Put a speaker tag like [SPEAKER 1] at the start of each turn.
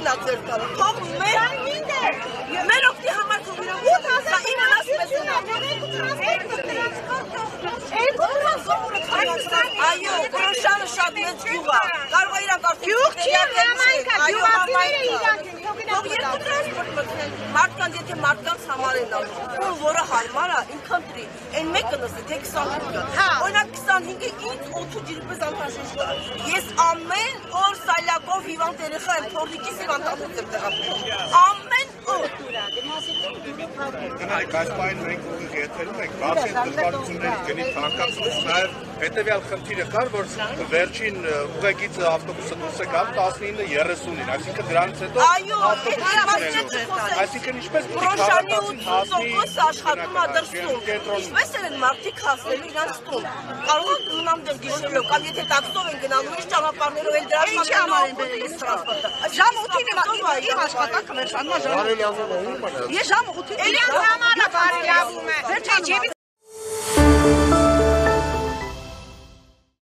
[SPEAKER 1] է ձեր տալը, թող մեր օգտի համար թող իրան իմանաս մեզ այո, Կրոշանը շատ մեծ գյուղ է, կարող է իրանք մարդկանց, եթե մարդկանց համար են անում, որը հարմար է, ինքան տրի, այն մեկը նստի, թե 25-ը, օրինակ 25-ը ինձ օդու ջիրպես անհրաժեշտ է, ես ամեն օր սայլակով հիվանդ երեխա եմ, փորձիկիս հիվանդանոց եմ տեղափոխում, ամեն օր։
[SPEAKER 2] Գնայք, այս պահին մենք ուղիղ եթերում ենք, բացի դժվարությունների գնի թանկացնող, նաև հետևյալ խնդիրը կար, որ վերջին ուղեգիծը ավտոբուսը դուրս է գալ 19:30-ին, այսինքն դրանից հետո այսինքն ինչպես
[SPEAKER 1] Կրոշանի 80% աշխատում է դրսում, ինչպես են մարդիկ հասնելու իրանց տուն, կարող են դունամ դեր գիշերով, կամ եթե տաքսով են գնալու, ինչ ճանապարհներով էլ դրա համար են բերել տրանսպորտը։ Ժամ 8-ին իմ աշխատանքը վերջանում է ժամ 8-ին։ Ես ժամ 8-ին։ Էլի համար է բարելավում է։